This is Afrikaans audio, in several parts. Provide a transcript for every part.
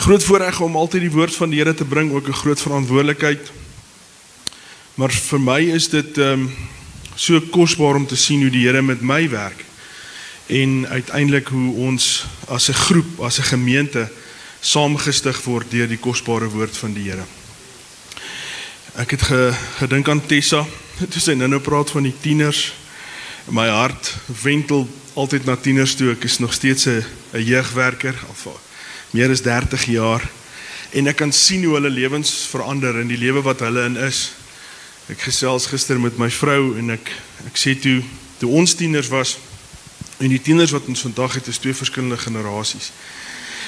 Groot voorreg om altyd die woord van die Here te bring, ook 'n groot verantwoordelikheid. Maar vir my is dit so kosbaar om te sien hoe die Here met my werk. En uiteindelik hoe ons as 'n groep, as 'n gemeente, saamgestig word deur die kosbare woord van die Here. Ek het gedink aan Tessa, toe sy nou praat van die tieners. My hart wentel altyd na tieners toe. Ek is nog steeds 'n jeugwerker, al meer as 30 jaar. En ek kan sien hoe hulle lewens verander in die lewe wat hulle in is. Ek gesels gister met my vrou en ek sê toe ons tieners was, en die tieners wat ons vandag het, is twee verskillende generasies.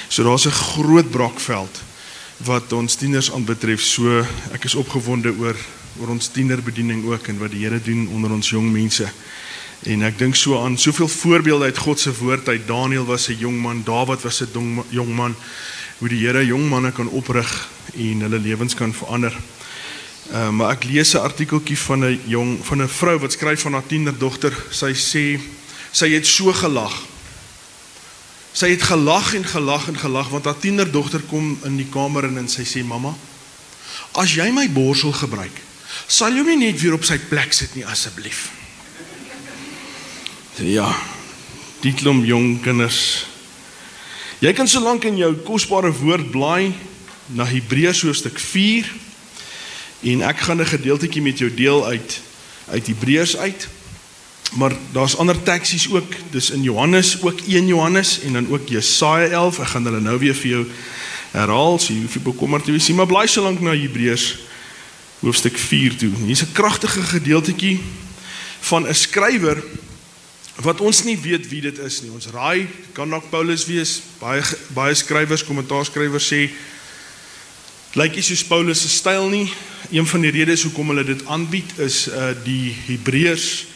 So daar's 'n groot brakveld wat ons tieners aanbetref. So ek is opgewonde oor ons tienerbediening ook en wat die Here doen onder ons jong mense. En ek dink so aan soveel voorbeelde uit God se woord uit. Daniel was 'n jong man, Dawid was 'n jong man, hoe die Here jong manne kan oprig en hulle lewens kan verander. Maar ek lees 'n artikeltjie van 'n vrou wat skryf van haar tienerdogter. Sy sê sy het so gelag. Sy het gelag en gelag en gelag want haar tienerdogter kom in die kamer in en sy sê, mamma, as jy my borsel gebruik, sal jy nie net weer op sy plek sit nie asseblief. Ja, die klomp jong kinders. Jy kan so lank in jou kosbare woord blaai na Hebreërs hoofstuk 4 en ek gaan 'n gedeeltjie met jou deel uit Hebreërs uit. Maar daar's ander teksies ook, dis in Johannes, ook 1 Johannes en dan ook Jesaja 11. Ek gaan hulle nou weer vir jou herhaal, so jy hoef nie bekommerd te wees nie, maar blaai so lank na Hebreërs hoofstuk 4 toe. Hier's 'n kragtige gedeeltjie van 'n skrywer wat ons nie weet wie dit is nie. Ons raai, kan dalk Paulus wees. Baie skrywers, kommentaarskrywers sê, lyk nie soos Paulus se styl nie. Een van die redes hoekom hulle dit aanbied is die Hebreërs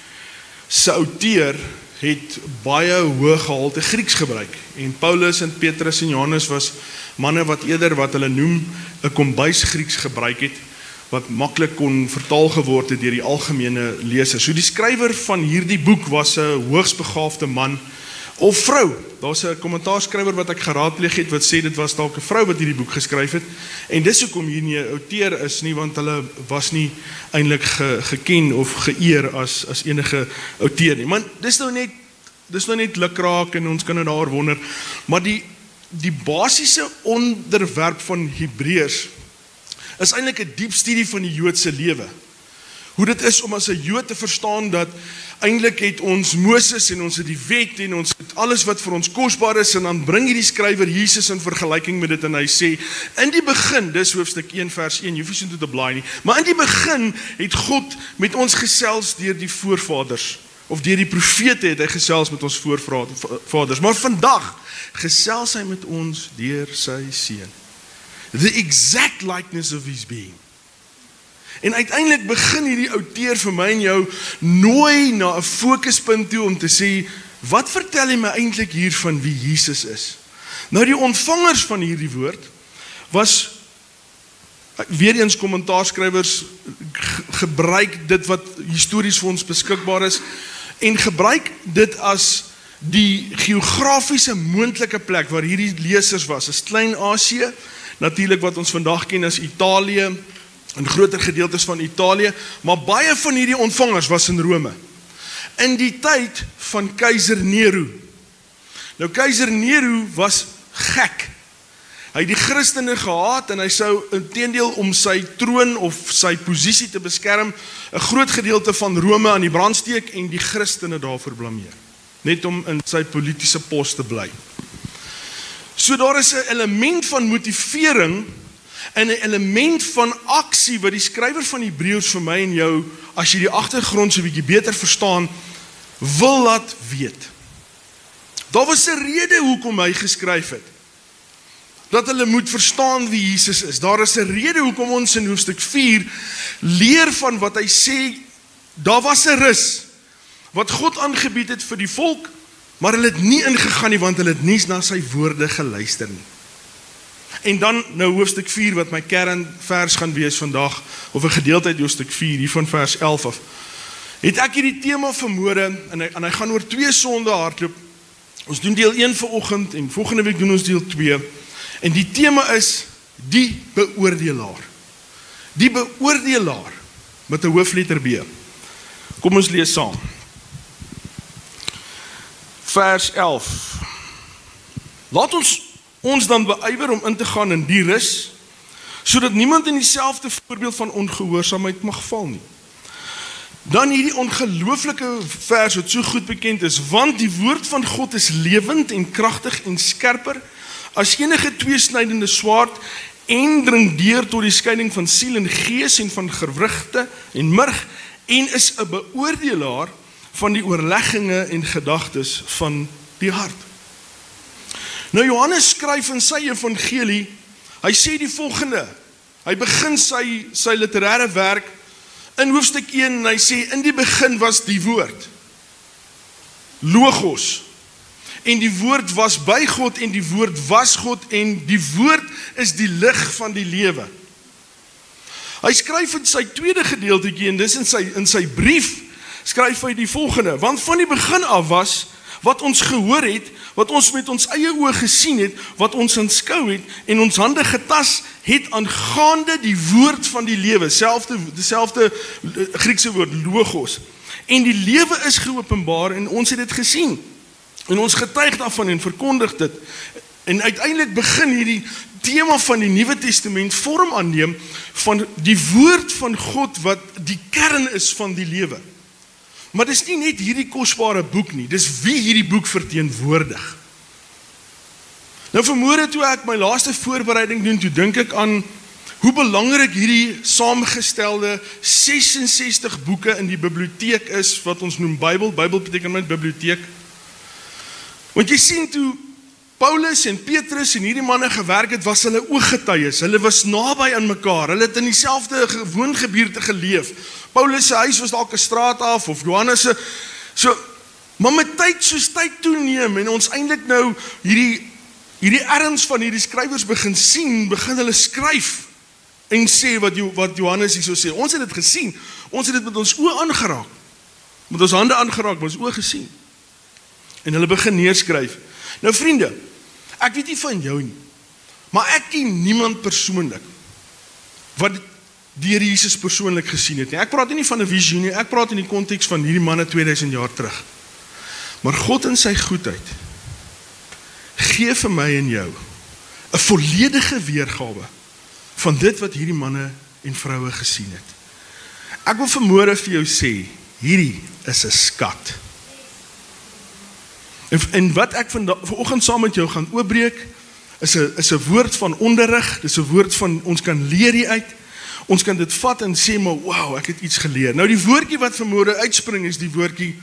se outeur het baie hoë gehalte Grieks gebruik. En Paulus en Petrus en Johannes was manne wat eerder wat hulle noem 'n kombuis Grieks gebruik het, wat maklik kon vertaal geword het deur die algemene leser. So die skrywer van hierdie boek was 'n hoogsbegaafde man of vrou. Daar's 'n kommentaarskrywer wat ek geraadpleeg het wat sê dit was dalk 'n vrou wat hierdie boek geskryf het. En dis hoekom hier nie 'n outeur is nie, want hulle was nie eintlik geken of geëer as enige outeur nie. Maar dis nou net lukraak en ons kan nou daar wonder. Maar die basiese onderwerp van Hebreërs is eintlik 'n diep studie van die Joodse lewe. Hoe dit is om as 'n Jood te verstaan dat eintlik het ons Moses en ons het die wet en ons het alles wat vir ons kosbaar is, en dan bring hierdie skrywer Jesus in vergelyking met dit en hy sê, in die begin, dis hoofstuk 1 vers 1, jy hoef nie so toe te blaai nie, maar in die begin het God met ons gesels deur die voorvaders, of deur die profete het hy gesels met ons voorvaders, maar vandag gesels hy met ons deur sy seun. The exact likeness of his being. En uiteindelik begin hierdie outeur vir my en jou nooi na 'n fokuspunt toe om te sê, wat vertel hy my eintlik hier van wie Jesus is? Nou die ontvangers van hierdie woord was, weer eens kommentaarskrywers gebruik dit wat histories vir ons beskikbaar is, en gebruik dit as die geografiese moontlike plek waar hierdie lesers was, is Klein-Asië, natuurlik wat ons vandag ken as Italië, en groter gedeeltes van Italië, maar baie van hierdie ontvangers was in Rome, in die tyd van keiser Nero. Nou keiser Nero was gek, hy het die Christene gehaat, en hy sou inteendeel om sy troon of sy posisie te beskerm, 'n groot gedeelte van Rome aan die brand steek, en die Christene daarvoor blameer, net om in sy politiese pos te bly. So daar is 'n element van motivering en 'n element van aksie wat die skrywer van Hebreërs vir my en jou, as jy die agtergrond so 'n bietjie beter verstaan, wil laat weet. Daar was 'n rede hoekom hy geskryf het, dat hulle moet verstaan wie Jesus is. Daar is 'n rede hoekom ons in hoofstuk 4 leer van wat hy sê, daar was 'n rus wat God aangebied het vir die volk, maar hulle het nie ingegaan nie, want hulle het nie na sy woorde geluister nie. En dan nou hoofstuk 4 wat my kernvers gaan wees vandag, of 'n gedeelte uit hoofstuk 4, hier van vers 11 af, het ek hierdie tema vanmôre, en hy gaan oor 2 sonde hardloop. Ons doen deel 1 vanoggend, en volgende week doen ons deel 2, En die tema is die beoordelaar. Die beoordelaar met 'n hoofletter B. Kom ons lees saam. Vers 11. Laat ons dan beywer om in te gaan in die rus, sodat niemand in dieselfde voorbeeld van ongehoorsaamheid mag val nie. Dan hierdie ongelooflike vers wat so goed bekend is, want die woord van God is lewend en kragtig en skerper as enige tweesnydende swaard en dring deur tot die skeiding van siel en gees en van gewrigte en murg en is 'n beoordelaar van die oorlegginge en gedagtes van die hart. Nou Johannes skryf in sy evangelie, hy sê die volgende, hy begin sy literêre werk in hoofstuk 1 en hy sê, in die begin was die woord, Logos, en die woord was by God en die woord was God en die woord is die lig van die lewe. Hy skryf in sy tweede gedeeltjie en dis in sy brief, skryf hy die volgende, want van die begin af was, wat ons gehoor het, wat ons met ons eie oë gesien het, wat ons aanskou het en ons hande getas het aangaande die woord van die lewe, dieselfde Griekse woord, logos. En die lewe is geopenbaar en ons het dit gesien. En ons getuig daarvan en verkondig dit. En uiteindelik begin hierdie tema van die Nuwe Testament vorm aanneem van die woord van God wat die kern is van die lewe. Maar dis nie net hierdie kosbare boek nie, dis wie hierdie boek verteenwoordig. Nou vanmôre toe ek my laaste voorbereiding doen, toe dink ek aan hoe belangrik hierdie saamgestelde 66 boeke in die biblioteek is, wat ons noem Bybel beteken met biblioteek. Want jy sien toe Paulus en Petrus en hierdie manne gewerk het, was hulle ooggetuies, hulle was naby aan mekaar, hulle het in dieselfde woongebiede geleef. Paulus se huis was dalk 'n straat af, of Johannes se, maar met tyd, soos tyd toeneem, en ons eintlik nou hierdie erns van hierdie skrywers begin sien, begin hulle skryf, en sê wat Johannes hierso sê, ons het dit gesien, ons het dit met ons oë aangeraak, met ons hande aangeraak, met ons oë gesien, en hulle begin neerskryf. Nou vriende, ek weet nie van jou nie, maar ek ken niemand persoonlik wat die Here Jesus persoonlik gesien het nie. Ek praat nie van 'n visioen nie, ek praat in die konteks van hierdie manne 2000 jaar terug. Maar God in sy goedheid gee vir my en jou 'n volledige weergawe van dit wat hierdie manne en vroue gesien het. Ek wil vanmôre vir jou sê, hierdie is 'n skat. En wat ek vanoggend saam met jou gaan oopbreek, is 'n woord van onderrig, dis 'n woord van, ons kan leer hieruit, ons kan dit vat en sê, maar wow, ek het iets geleer. Nou die woordjie wat vanmôre uitspring is die woordjie,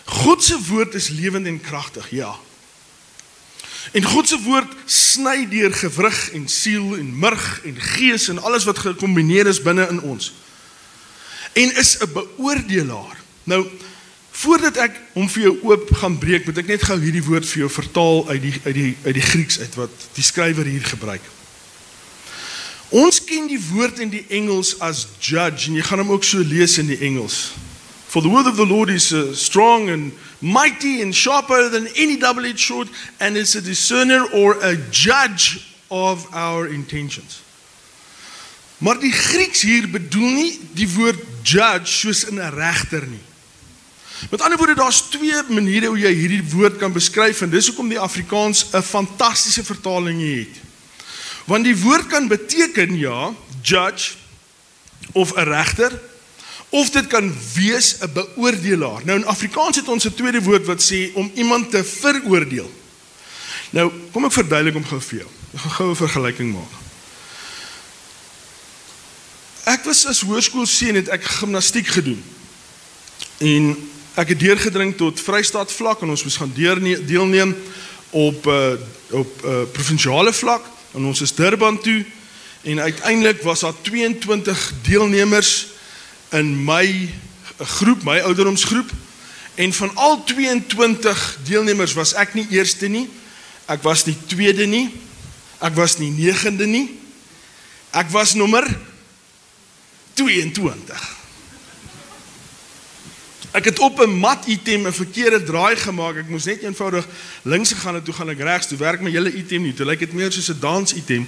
God se woord is lewend en kragtig, ja. En God se woord sny deur gewrig en siel en murg en gees en alles wat gekombineer is binne in ons. En is 'n beoordelaar. Nou, voordat ek hom vir jou oop gaan breek, moet ek net gou hierdie woord vir jou vertaal uit die Grieks uit, wat die skrywer hier gebruik. Ons ken die woord in die Engels as judge, en jy gaan hom ook so lees in die Engels. For the word of the Lord is strong and mighty and sharper than any double-edged sword, and is a discerner or a judge of our intentions. Maar die Grieks hier bedoel nie die woord judge soos in 'n regter nie. Met ander woorde, daar's twee maniere hoe jy hierdie woord kan beskryf, en dis hoekom die Afrikaans 'n fantastiese vertaling het. Want die woord kan beteken, ja, judge, of 'n regter, of dit kan wees 'n beoordelaar. Nou in Afrikaans het ons 'n tweede woord wat sê om iemand te veroordeel. Nou, kom ek verduidelik hom gou vir jou. Ek gaan gou 'n vergelyking maak. Ek was as hoërskoolseun, het ek gimnastiek gedoen. En ek het deurgedring tot Vrystaat vlak, en ons moes gaan deelneem op provinsiale vlak, en ons is Durban toe, en uiteindelik was daar 22 deelnemers in my groep, my ouderdomsgroep, en van al 22 deelnemers was ek nie eerste nie, ek was nie tweede nie, ek was nie 9de nie, ek was nommer 22. Ek het op 'n mat item 'n verkeerde draai gemaak. Ek moes net eenvoudig links gegaan en toe gaan ek regs. Toe werk my hele item nie. Toe lyk dit meer soos 'n dans item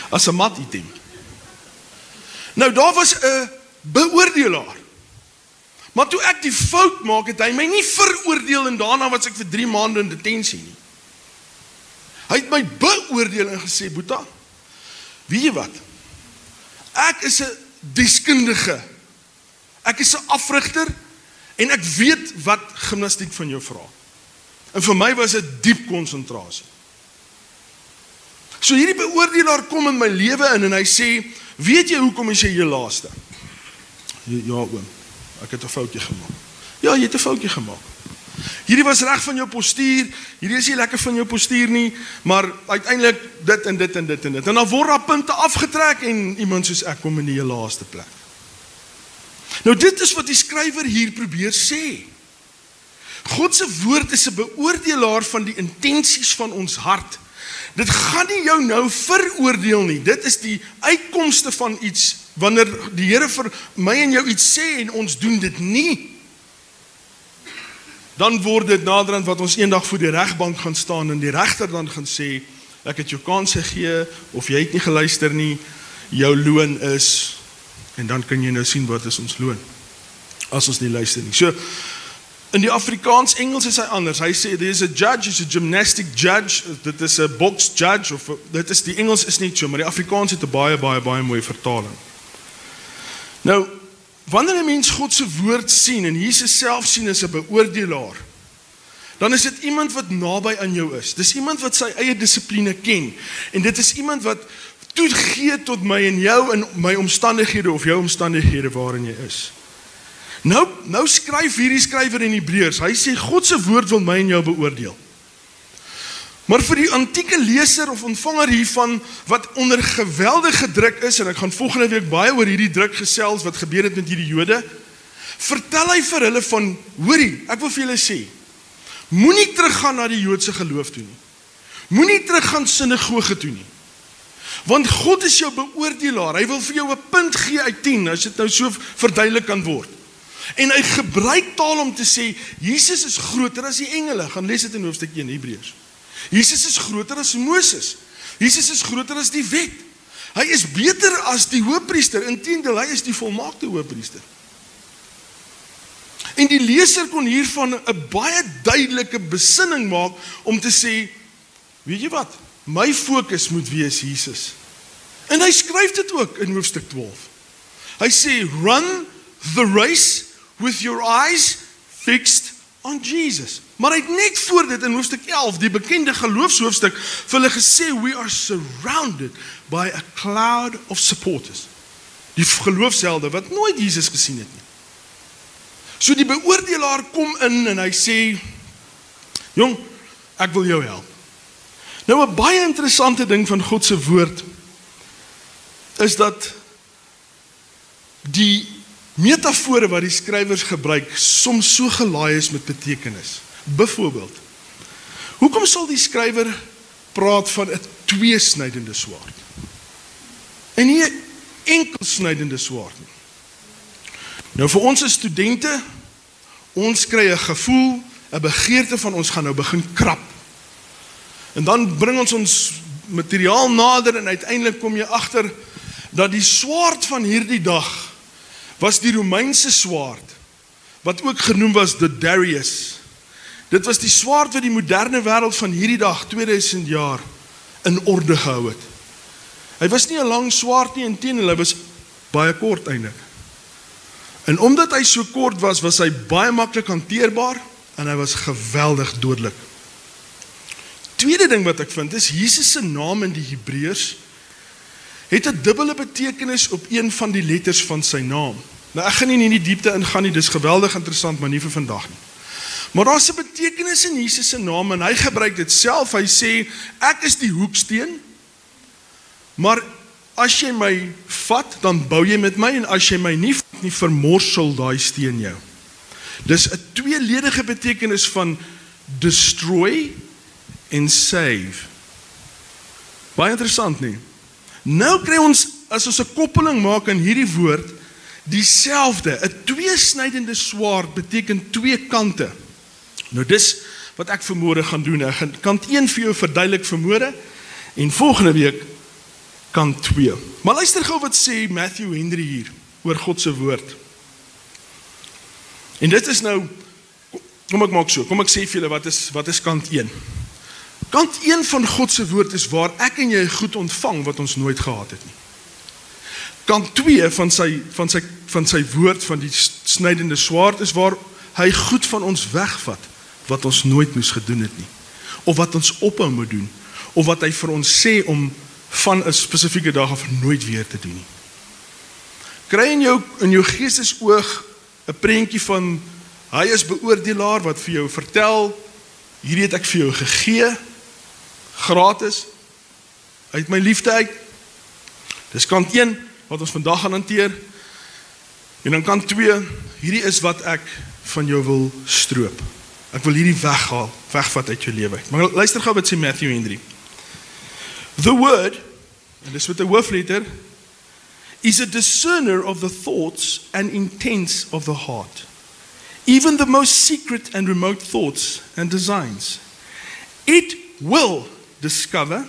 as 'n mat item. Nou daar was 'n beoordelaar. Maar toe ek die fout maak, het hy my nie veroordeel en daarna was ek vir 3 maande in detensie nie. Hy het my beoordeel en gesê, Boeta, weet jy wat? Ek is 'n deskundige. Ek is 'n afrigter en ek weet wat gimnastiek van jou vra. En vir my was dit diep konsentrasie. So hierdie beoordelaar kom in my lewe in en hy sê, weet jy hoekom is jy hier laaste? Ja oom, ek het 'n foutjie gemaak. Ja, jy het 'n foutjie gemaak. Hierdie was reg van jou postuur, hierdie is nie lekker van jou postuur nie, maar uiteindelik dit en dit en dit en dit. En dan word daar punte afgetrek en iemand soos ek kom in die laaste plek. Nou dit is wat die skrywer hier probeer sê. God se woord is 'n beoordelaar van die intensies van ons hart. Dit gaan nie jou nou veroordeel nie. Dit is die uitkomste van iets wanneer die Here vir my en jou iets sê en ons doen dit nie. Dan word dit naderhand wat ons eendag voor die regbank gaan staan en die regter dan gaan sê, ek het jou kans gegee of jy het nie geluister nie, jou loon is, en dan kan jy nou sien wat is ons loon as ons nie luister nie. So in die Afrikaans, Engels is hy anders. Hy sê there is a judge, is a gymnastic judge, dit is 'n box judge of dit is die Engels is nie so, maar die Afrikaans het 'n baie mooi vertaling. Nou, wanneer 'n mens God se woord sien en Jesus self sien as 'n beoordelaar, dan is dit iemand wat naby aan jou is. Dis iemand wat sy eie dissipline ken en dit is iemand wat toegee tot my en jou in my omstandighede of jou omstandighede waarin jy is. Nou skryf hierdie skrywer in Hebreërs, hy sê God se woord wil my en jou beoordeel. Maar vir die antieke leser of ontvanger hiervan wat onder geweldige druk is, en ek gaan volgende week baie oor hierdie druk gesels wat gebeur het met hierdie Jode, vertel hy vir hulle van, hoorie, ek wil vir julle sê, moenie teruggaan na die Joodse geloof toe nie. Moenie teruggaan sinagoge toe nie. Want God is jou beoordelaar, hy wil vir jou 'n punt gee uit 10, as dit nou so verduidelik kan word. En hy gebruik taal om te sê, Jesus is groter as die engele. Gaan lees dit in hoofstuk 1, Hebreërs. Jesus is groter as Moses. Jesus is groter as die wet. Hy is beter as die hoëpriester. Inteendeel, hy is die volmaakte hoëpriester. En die leser kon hiervan 'n baie duidelike besinning maak om te sê, weet jy wat? My fokus moet wees Jesus. En hy skryf dit ook in hoofstuk 12. Hy sê, run the race with your eyes fixed on Jesus. Maar hy het net voor dit in hoofstuk 11, die bekende geloofshoofstuk, vir hulle gesê, we are surrounded by a cloud of supporters. Die geloofshelde wat nooit Jesus gesien het nie. So die beoordelaar kom in en hy sê, jong, ek wil jou help. Nou 'n baie interessante ding van God se woord is dat die metafore wat die skrywers gebruik soms so gelaai is met betekenis. Byvoorbeeld, hoekom sal die skrywer praat van 'n tweesnydende swaard en nie 'n enkelsnydende swaard nie? Nou vir ons as studente, ons kry 'n gevoel, 'n begeerte van ons gaan nou begin krap. En dan bring ons materiaal nader en uiteindelik kom jy agter dat die swaard van hierdie dag was die Romeinse swaard, wat ook genoem was the Darius. Dit was die swaard wat die moderne wêreld van hierdie dag, 2000 jaar, in orde gehou het. Hy was nie 'n lang swaard nie, inteendeel, hy was baie kort eintlik. En omdat hy so kort was, was hy baie maklik hanteerbaar, en hy was geweldig dodelik. Tweede ding wat ek vind, is Jesus se naam in die Hebreërs, het 'n dubbele betekenis op een van die letters van sy naam. Nou ek gaan nie in die diepte ingaan nie, dis geweldig interessant, maar nie vir vandag nie. Maar daar's 'n betekenis in Jesus se naam en hy gebruik dit self. Hy sê, ek is die hoeksteen, maar as jy my vat, dan bou jy met my, en as jy my nie vat nie, vermorsel daai steen jou. Dis 'n tweeledige betekenis van destroy en save. Baie interessant nie? Nou kry ons, as ons 'n koppeling maak in hierdie woord, dieselfde. 'n tweesnydende swaard beteken twee kante. Nou dis wat ek vanmôre gaan doen. Ek gaan kant 1 vir jou verduidelik vanmôre en volgende week kant 2. Maar luister gou wat sê Matthew Henry hier oor God se woord. En dit is nou, kom ek maak so, kom ek sê vir julle wat is kant 1. Kant 1 van God se woord is waar ek en jy goed ontvang wat ons nooit gehad het nie. Kant 2 van sy woord, van die snydende swaard, is waar hy goed van ons wegvat wat ons nooit moes gedoen het nie, of wat ons ophou moet doen, of wat hy vir ons sê om van 'n spesifieke dag af nooit weer te doen nie. Kry in jou geestesoog 'n prentjie van hy is beoordelaar wat vir jou vertel, hierdie het ek vir jou gegee, gratis, uit my liefde uit. Dis kant 1 wat ons vandag gaan hanteer. En dan kant 2, hierdie is wat ek van jou wil stroop. Ek wil hierdie wegvat uit jou lewe. Maar luister gou wat sê Matthew Henry. The word, en dis met 'n hoofletter, is a discerner of the thoughts and intents of the heart, even the most secret and remote thoughts and designs. It will discover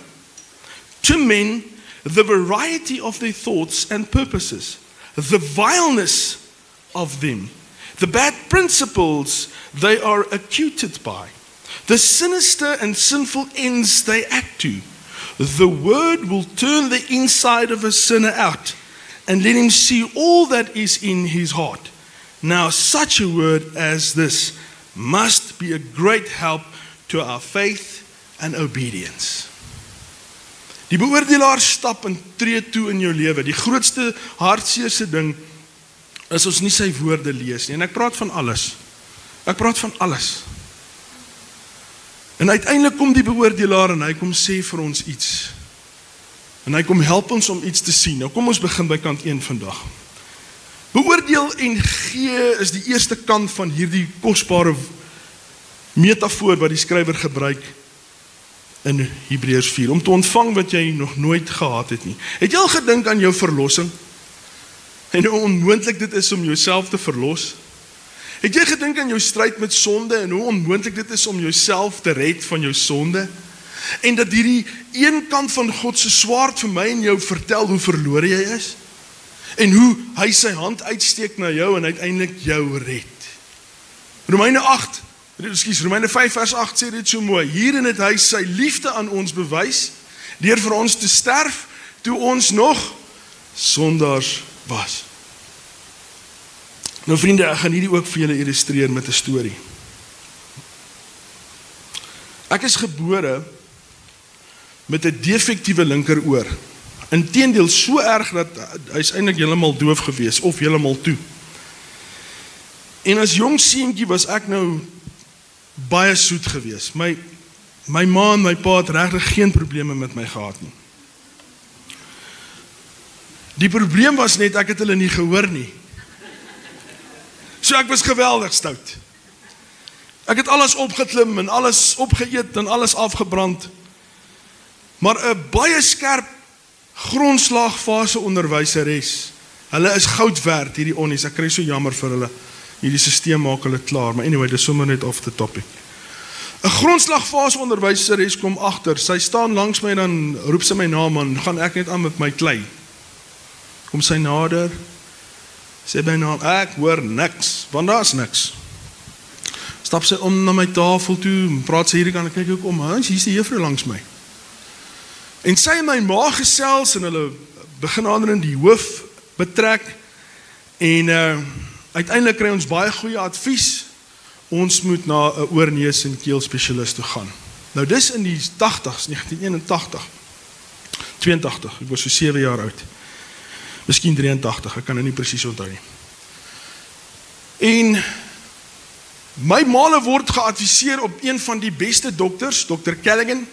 to men the variety of their thoughts and purposes, the vileness of them, the bad principles they are acquitted by, the sinister and sinful ends they act to. The word will turn the inside of a sinner out and let him see all that is in his heart. Now, such a word as this must be a great help to our faith and obedience. Die beoordelaar stap en tree toe in jou lewe. Die grootste hartseerste ding is ons nie sy woorde lees nie. En ek praat van alles. Ek praat van alles. En uiteindelik kom die beoordelaar en hy kom sê vir ons iets. En hy kom help ons om iets te sien. Nou kom ons begin by kant 1 vandag. Beoordeel en gee is die eerste kant van hierdie kosbare metafoor wat die skrywer gebruik in Hebreërs 4, om te ontvang wat jy nog nooit gehad het nie. Het jy al gedink aan jou verlossing? En hoe onmoontlik dit is om jouself te verlos? Het jy gedink aan jou stryd met sonde en hoe onmoontlik dit is om jouself te red van jou sonde? En dat hierdie een kant van God se swaard vir my en jou vertel hoe verlore jy is? En hoe hy sy hand uitsteek na jou en uiteindelik jou red. Romeine 5 vers 8 sê dit so mooi. Hierin het hy sy liefde aan ons bewys, deur vir ons te sterf, toe ons nog sondaars was. Nou vriende, ek gaan hierdie ook vir julle illustreer met 'n storie. Ek is gebore met 'n defektiewe linkeroor. Inteendeel so erg dat hy is eintlik heeltemal doof gewees of heeltemal toe. En as jong seentjie was ek nou baie soet gewees. My ma en my pa het regtig geen probleme met my gehad nie. Die probleem was net ek het hulle nie gehoor nie. So ek was geweldig stout. Ek het alles opgeklim en alles opgeëet en alles afgebrand. Maar 'n baie skerp grondslagfase onderwyseres. Hulle is goud werd, hierdie onnies. Ek kry so jammer vir hulle. Hierdie stelsel maak hulle klaar, maar anyway, dis sommer net off the topic. 'n grondslagfase onderwyseres kom agter. Sy staan langs my en dan roep sy my naam en gaan ek net aan met my klei. Kom sy nader. Sê my naam, ek hoor niks, want daar's niks. Stap sy om na my tafel toe, praat sy hierdie kant, ek kyk ook om, hier's die juffrou langs my. En sy en my ma gesels en hulle begin aan in die hoof betrek en uiteindelik kry ons baie goeie advies. Ons moet na 'n oor, neus en keel spesialist toe gaan. Nou dis in die 80s, 1981. 82, ek was so 7 jaar oud. Miskien 83, ek kan dit nie presies onthou nie. En my ma word geadviseer op een van die beste dokters, Dr. Callaghan.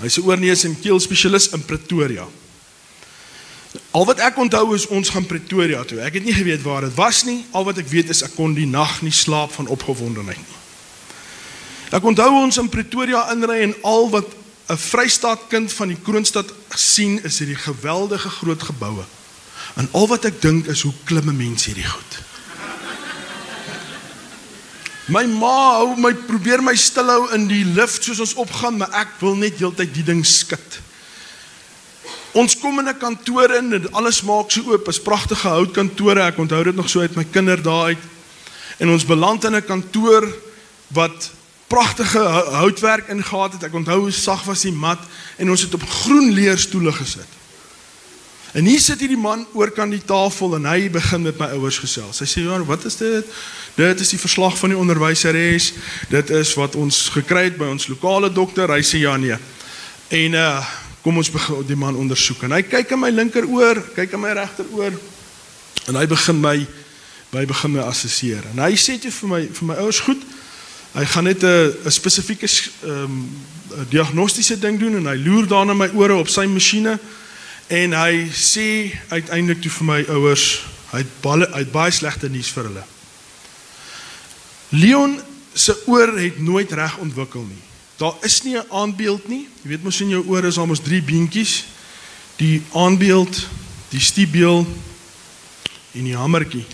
Hy's 'n oor, neus en keel spesialist in Pretoria. Al wat ek onthou is ons gaan Pretoria toe. Ek het nie geweet waar dit was nie. Al wat ek weet is ek kon die nag nie slaap van opgewondenheid nie. Ek onthou ons in Pretoria inry en al wat 'n Vrystaat kind van die Kroonstad sien is hierdie geweldige groot geboue. En al wat ek dink is, hoe klim 'n mens hierdie goed? My ma probeer my stilhou in die lift soos ons opgaan, maar ek wil net heeltyd die ding skud. Ons kom in 'n kantoor in en alles maak so oop, is pragtige houtkantore, ek onthou dit nog so uit my kinderdae uit. En ons beland in 'n kantoor wat pragtige houtwerk ingehaat het, ek onthou hoe sag was die mat, en ons het op groen leerstoele gesit. En hier sit hierdie man oorkant die tafel en hy begin met my ouers gesels. Hy sê, ja, wat is dit? Dit is die verslag van die onderwyseres, dit is wat ons gekry het by ons lokale dokter. Hy sê, ja nee. En kom ons begin die man ondersoek. En hy kyk in my linkeroor, kyk in my regteroor, en hy begin my assesseer. En hy sê toe vir my ouers, goed, hy gaan net 'n spesifieke diagnostiese ding doen, en hy loer daar na my ore op sy masjiene, en hy sê uiteindelik toe vir my ouers, hy het baie slegte nuus vir hulle. Leon se oor het nooit reg ontwikkel nie. Daar is nie 'n aandbeeld nie. Jy weet mos in jou oor is almos 3 beentjies. Die aandbeeld, die stiebeel en die hamertjie.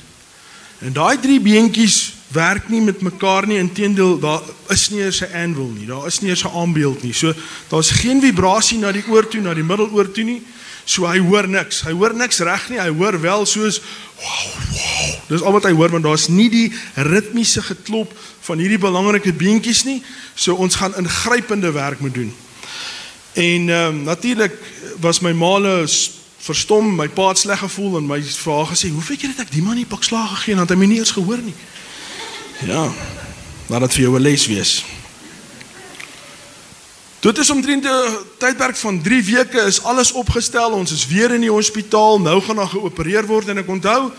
En daai 3 beentjies werk nie met mekaar nie, inteendeel, daar is nie eers 'n anvil nie, daar is nie eers 'n aandbeeld nie. So daar's geen vibrasie na die oor toe, na die middeloor toe nie. So hy hoor niks reg nie, hy hoor wel soos wow. Dis al wat hy hoor, want daar's nie die ritmiese geklop van hierdie belangrike beentjies nie. So ons gaan ingrypende werk moet doen. En natuurlik was my ma verstom, my pa het sleg gevoel en my vir haar gesê, hoe weet jy dat ek die man nie pak slaag gegee en het hy my nie eens gehoor nie? Ja, laat dit vir jou 'n les wees. Dit is omtrent 'n tydperk van 3 weke is alles opgestel, ons is weer in die hospitaal, nou gaan daar geopereer word, en ek onthou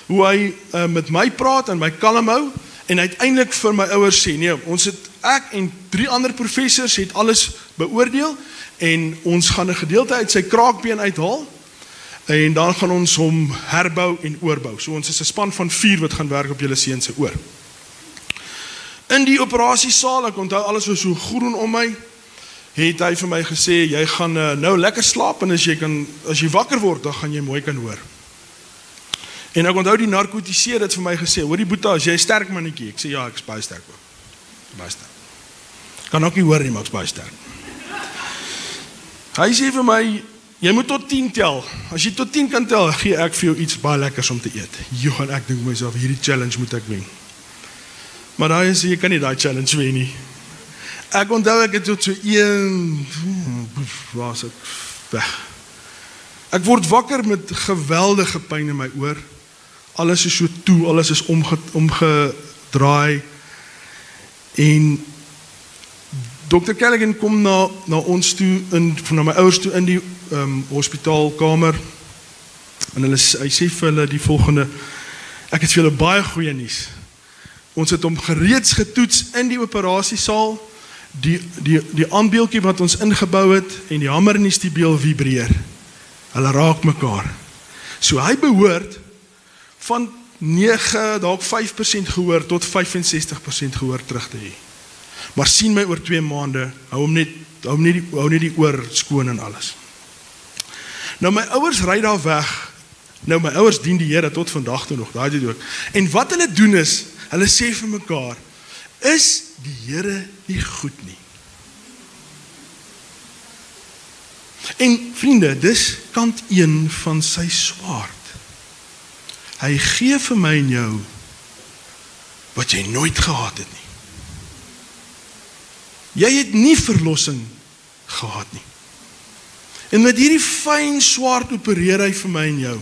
hoe hy met my praat en my kalm hou, en uiteindelik vir my ouers sê, nee, ek en 3 ander professors het alles beoordeel, en ons gaan 'n gedeelte uit sy kraakbeen uithaal, en dan gaan ons hom herbou en oorbou. So ons is 'n span van 4 wat gaan werk op julle seun se oor. In die operasiesaal, ek onthou alles was so groen om my, het hy vir my gesê, jy gaan nou lekker slaap, en as jy wakker word, dan gaan jy mooi kan hoor. En ek onthou die narkotiseer het vir my gesê, hoor die Boeta, as jy 'n sterk mannetjie, ek sê, ja, ek is baie sterk ook. Baie sterk. Kan ook nie hoor nie, maar ek is baie sterk. Hy sê vir my, jy moet tot 10 tel. As jy tot 10 kan tel, gee ek vir jou iets baie lekkers om te eet. Jo, en ek dink myself, hierdie challenge moet ek wen. Maar daai sê, jy kan nie daai challenge wen nie. Ek onthou ek het tot so 1, was ek weg. Ek word wakker met geweldige pyn in my oor. Alles is so toe, alles is omgedraai. En Dr. Callaghan kom na ons toe, na my ouers toe in die hospitaalkamer. En hy sê vir hulle die volgende, ek het vir julle baie goeie nuus. Ons het hom gereeds getoets in die operasiesaal. Die aandbeeldjie wat ons ingebou het en die hamer en die stiebeel vibreer. Hulle raak mekaar. So hy behoort van 9, dalk 5% gehoor tot 65% gehoor terug te hê. Maar sien my oor 2 maande, hou net die oor skoon en alles. Nou my ouers ry daar weg. Nou my ouers dien die Here tot vandag toe nog, daai dit ook. En wat hulle doen is, hulle sê vir mekaar, is die Here nie goed nie? En vriende, dis kant 1 van sy swaard. Hy gee vir my en jou wat jy nooit gehad het nie. Jy het nie verlossing gehad nie. En met hierdie fyn swaard opereer hy vir my en jou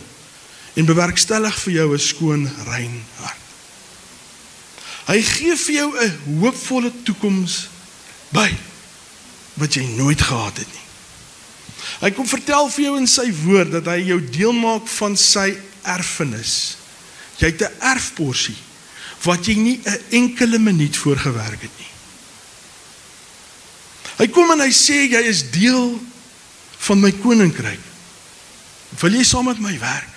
en bewerkstellig vir jou 'n skoon, rein hart. Hy gee vir jou 'n hoopvolle toekoms by wat jy nooit gehad het nie. Hy kom vertel vir jou in sy woord dat hy jou deel maak van sy erfenis. Jy het 'n erfporsie wat jy nie 'n enkele minuut voorgewerk het nie. Hy kom en hy sê jy is deel van my koninkryk. Wil jy saam met my werk?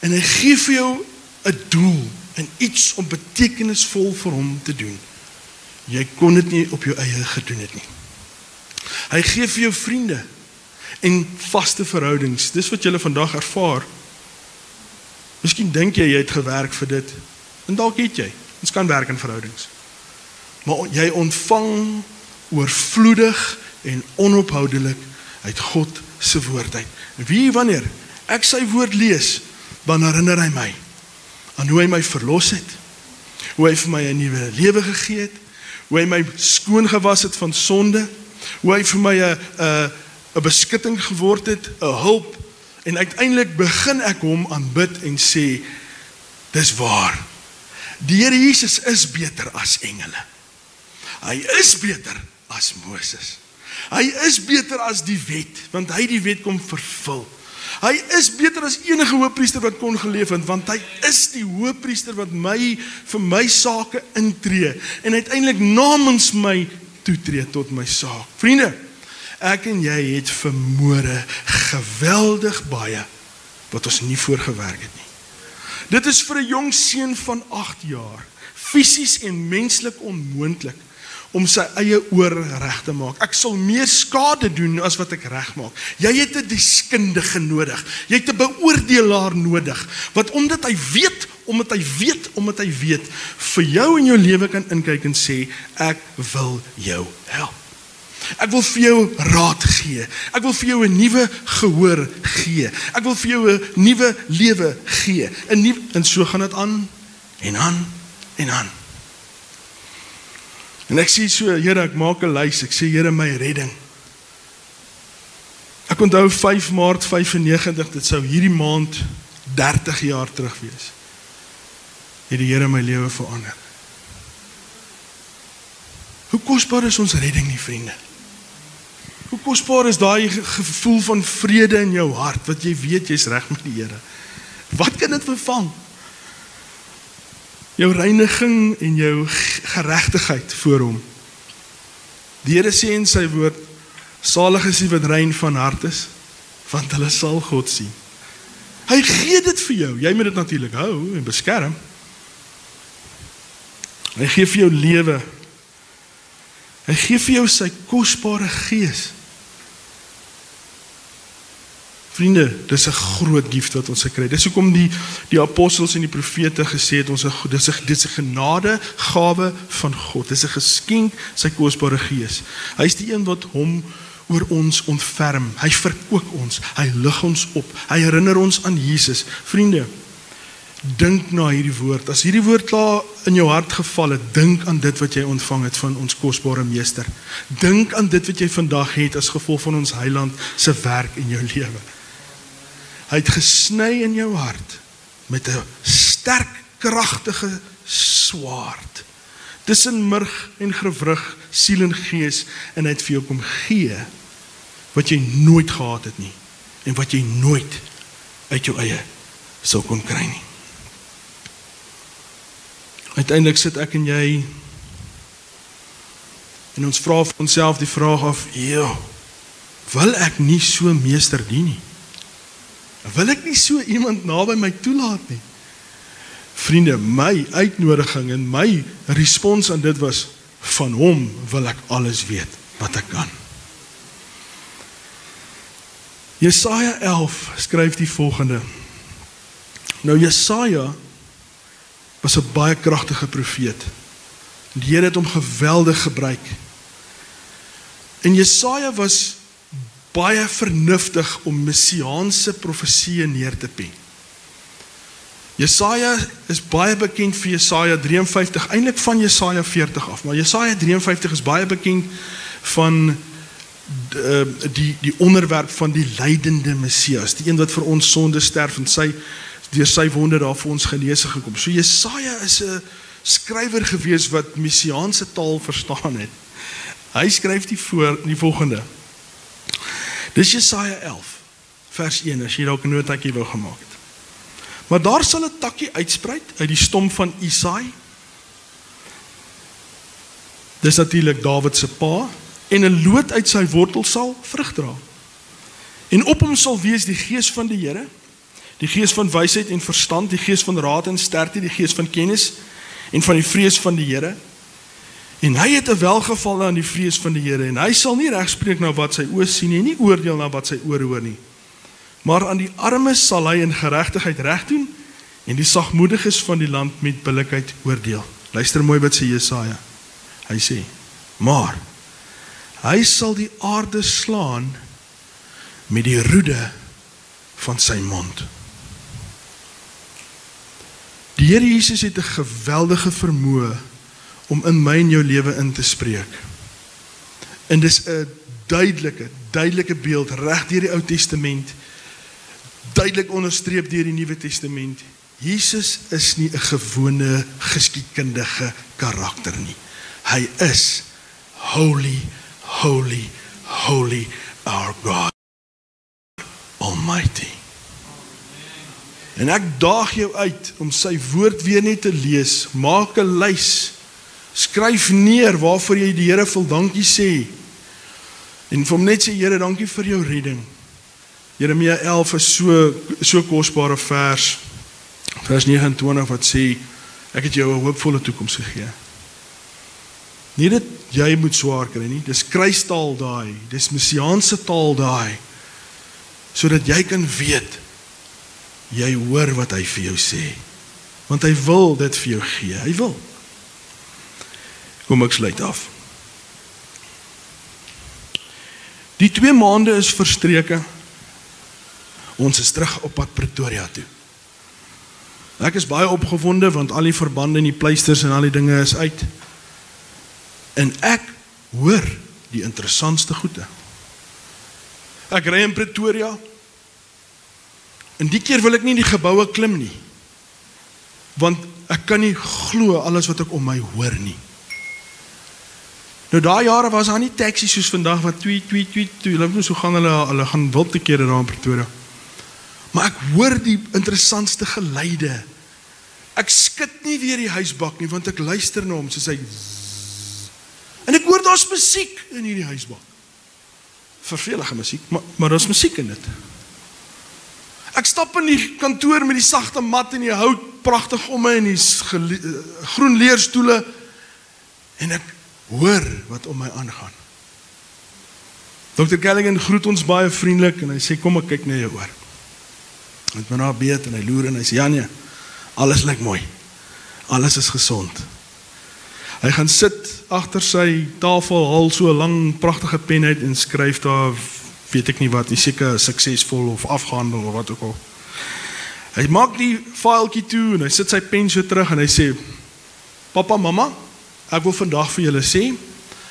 En hy gee vir jou 'n doel en iets om betekenisvol vir hom te doen. Jy kon dit nie op jou eie gedoen het nie. Hy gee vir jou vriende en vaste verhoudings. Dis wat julle vandag ervaar. Miskien dink jy het gewerk vir dit, en dalk het jy. Ons kan werk in verhoudings. Maar jy ontvang oorvloedig en onophoudelik uit God se woord uit. En wie wanneer ek sy woord lees, dan herinner hy my aan hoe hy my verlos het, hoe hy vir my 'n nuwe lewe gegee het, hoe hy my skoon gewas het van sonde, hoe hy vir my 'n beskutting geword het, 'n hulp, en uiteindelik begin ek hom aanbid en sê, dis waar, die Here Jesus is beter as engele. Hy is beter as Moses. Hy is beter as die wet, want hy die wet kom vervul. Hy is beter as enige hoëpriester wat kon geleef het, want hy is die hoëpriester wat vir my sake intree, en uiteindelik namens my toetree tot my saak. Vriende, ek en jy het vermoere geweldig baie, wat ons nie voorgewerk het nie. Dit is vir 'n jong seun van 8 jaar, fisies en menslik onmoontlik, om sy eie oor reg te maak. Ek sal meer skade doen as wat ek reg maak. Jy het 'n deskundige nodig. Jy het 'n beoordelaar nodig, wat omdat hy weet, vir jou in jou lewe kan inkyk en sê, ek wil jou help. Ek wil vir jou raad gee. Ek wil vir jou 'n nuwe gehoor gee. Ek wil vir jou 'n nuwe lewe gee. En so gaan dit aan en aan en aan. En ek sê so, Here, ek maak 'n lys, ek sê, Here, my redding. Ek onthou 5 Maart 95, dit sou hierdie maand 30 jaar terug wees. Het die Here my lewe verander. Hoe kosbaar is ons redding nie, vriende? Hoe kosbaar is daai gevoel van vrede in jou hart, wat jy weet jy's reg met die Here? Wat kan dit vervang? Jou reiniging en jou geregtigheid voor hom. Die Here sê in sy woord, salig is die wat rein van hart is, want hulle sal God sien. Hy gee dit vir jou, jy moet dit natuurlik hou en beskerm. Hy gee vir jou lewe. Hy gee vir jou sy kosbare gees. Vriende, dis 'n groot gift wat ons gekry het. Dis hoekom die apostels en die profete gesê het, dis 'n genade gawe van God. Dis 'n geskenk, sy kosbare gees. Hy is die een wat hom oor ons ontferm. Hy verkoop ons, hy lig ons op, hy herinner ons aan Jesus. Vriende, dink na hierdie woord. As hierdie woord klaar in jou hart geval het, dink aan dit wat jy ontvang het van ons kosbare meester. Dink aan dit wat jy vandag het as gevolg van ons Heiland se werk in jou lewe. Hy het gesny in jou hart met 'n sterk, kragtige swaard tussen murg en gewrig, siel en gees, en hy het vir jou kom gee wat jy nooit gehad het nie, en wat jy nooit uit jou eie sou kon kry nie. Uiteindelik sit ek en jy en ons vra vir onsself die vraag af, wil ek nie so meester dien nie? Wil ek nie so iemand naby my toelaat nie? Vriende, my uitnodiging en my respons aan dit was, van hom wil ek alles weet wat ek kan. Jesaja 11 skryf die volgende. Nou Jesaja was 'n baie kragtige profeet. Die Here het hom geweldig gebruik. En Jesaja was baie vernuftig om messiaanse profesieë neer te pen. Jesaja is baie bekend vir Jesaja 53, eintlik van Jesaja 40 af, maar Jesaja 53 is baie bekend van die onderwerp van die lydende Messias, die een wat vir ons sonde sterf en deur sy wonde daar vir ons genesing gekom. So Jesaja is 'n skrywer gewees wat messiaanse taal verstaan het. Hy skryf die volgende. Dis Jesaja 11, vers 1, as jy dalk 'n notaatjie wou gemaak het. Maar daar sal 'n takkie uitspruit uit die stom van Isaai. Dis natuurlik Dawid se pa, en 'n loot uit sy wortel sal vrug dra. En op hom sal wees die gees van die Here, die gees van wysheid en verstand, die gees van raad en sterkte, die gees van kennis en van die vrees van die Here. En hy het 'n welgeval aan die vrees van die Here, en hy sal nie regspreek na wat sy oë sien nie, en nie oordeel na wat sy ore hoor nie. Maar aan die armes sal hy in geregtigheid reg doen, en die sagmoediges van die land met billikheid oordeel. Luister mooi wat sê Jesaja. Hy sê, maar hy sal die aarde slaan met die roede van sy mond. Die Here Jesus het 'n geweldige vermoë om in my en jou lewe in te spreek. En dis 'n duidelike beeld reg deur die Ou Testament, duidelik onderstreep deur die Nuwe Testament. Jesus is nie 'n gewone geskiedkundige karakter nie. Hy is holy, holy, holy, our God Almighty. En ek daag jou uit om sy woord weer net te lees. Maak 'n lys. Skryf neer waarvoor jy die Here wil dankie sê. En vir hom net sê, Here, dankie vir jou redding. Jeremia 11 is so kosbare vers 29 wat sê, ek het jou 'n hoopvolle toekoms gegee. Nie dat jy moet swaar kry nie, dis kruistaal daai, dis messiaanse taal daai, sodat jy kan weet, jy hoor wat hy vir jou sê, want hy wil dit vir jou gee, hy wil. Kom ek sluit af. Die 2 maande is verstreke, ons is terug op pad Pretoria toe. Ek is baie opgewonde, want al die verbande en die pleisters en al die dinge is uit. En ek hoor die interessantste goede. Ek ry in Pretoria, en die keer wil ek nie die geboue klim nie, want ek kan nie glo alles wat ek om my hoor nie. Nou daai jare was daar nie taxi soos vandag, wat tweet, so gaan hulle gaan wilde kere daar in Pretoria. Maar ek hoor die interessantste geluide. Ek skud nie weer die huisbak nie, want ek luister na hom, soos hy zzz. En ek hoor daar's musiek in hierdie huisbak. Vervelige musiek, maar daar's musiek in dit. Ek stap in die kantoor met die sagte mat en die hout pragtig om my en die groen leerstoele, en ek hoor wat om my aangaan. Dr. Callaghan groet ons baie vriendelik en hy sê, kom ek kyk na jou oor. Hy het my na beet en hy loer en hy sê, ja nee, alles lyk mooi. Alles is gesond. Hy gaan sit agter sy tafel, haal so 'n lang pragtige pen uit en skryf daar, weet ek nie wat, nie seker suksesvol of afgehandel of wat ook al. Hy maak die filetjie toe en hy sit sy pen so terug en hy sê, papa, mama, ek wil vandag vir julle sê,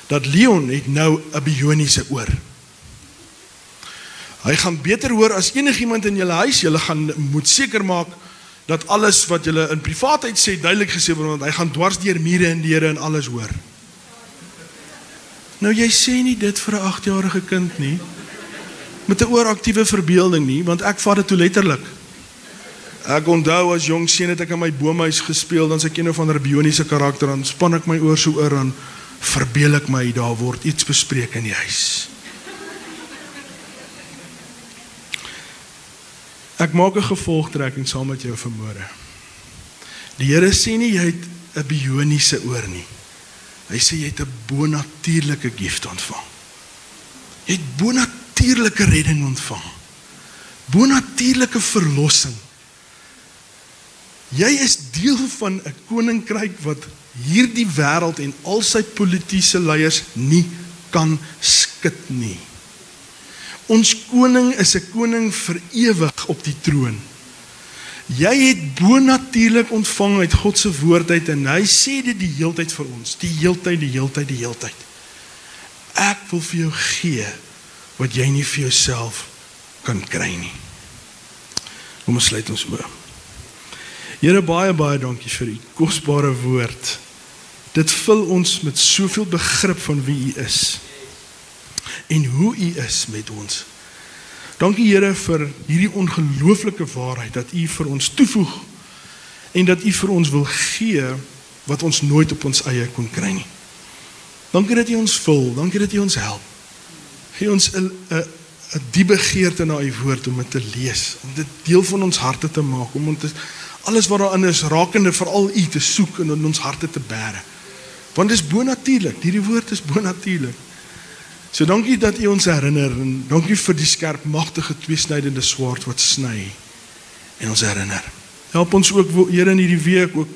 dat Leon het nou 'n bioniese oor. Hy gaan beter hoor as enigiemand in julle huis. Julle moet seker maak dat alles wat julle in privaatheid sê duidelik gesê word, want hy gaan dwars deur mure en deure en alles hoor. Nou jy sê nie dit vir 'n 8-jarige kind nie, met 'n ooraktiewe verbeelding nie, want ek vat dit toe letterlik. Ek onthou as jong seun het ek in my boomhuis gespeel, dan is ek een of ander bioniese karakter, dan span ek my oor so oor, dan verbeel ek my, daar word iets bespreek in die huis. Ek maak 'n gevolgtrekking saam met jou vanmôre. Die Here sê nie jy het 'n bioniese oor nie. Hy sê jy het 'n bonatuurlike gift ontvang. Jy het bonatuurlike redding ontvang. Bonatuurlike verlossing. Jy is deel van 'n koninkryk wat hierdie wêreld en al sy politieke leiers nie kan skud nie. Ons koning is 'n koning vir ewig op die troon. Jy het bonatuurlik ontvang uit God se woord uit en hy sê dit die heeltyd vir ons, die heeltyd. Ek wil vir jou gee wat jy nie vir jouself kan kry nie. Kom ons sluit ons oë. Here, baie dankie vir u kosbare woord. Dit vul ons met soveel begrip van wie u is en hoe u is met ons. Dankie Here vir hierdie ongelooflike waarheid dat u vir ons toevoeg en dat u vir ons wil gee wat ons nooit op ons eie kon kry nie. Dankie dat u ons vul, dankie dat u ons help. Gee ons 'n diep begeerte na u woord om dit te lees, om dit deel van ons harte te maak, om alles wat daarin is rakende veral u te soek en in ons harte te bære. Want dit is bonatuurlik, hierdie woord is bonatuurlik. So dankie dat u ons herinner en dankie vir die skerp magtige tweesnydende swaard wat sny en ons herinner. Help ons ook, Here, in hierdie week, ook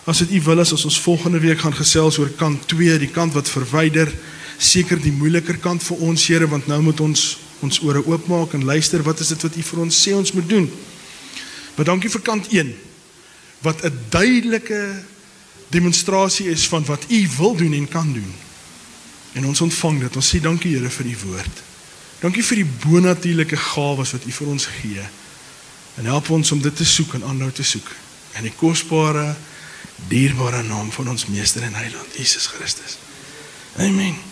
as dit U wil is, as ons volgende week gaan gesels oor kant 2, die kant wat verwyder, seker die moeiliker kant vir ons, Here, want nou moet ons ore oopmaak en luister, wat is dit wat U vir ons sê ons moet doen? Maar dankie vir kant 1, wat 'n duidelike demonstrasie is van wat U wil doen en kan doen. En ons ontvang dit, ons sê dankie, Here, vir U woord. Dankie vir die bonatuurlike gawes wat U vir ons gee. En help ons om dit te soek en aanhou te soek. In die kosbare, dierbare naam van ons Meester en Heiland, Jesus Christus. Amen.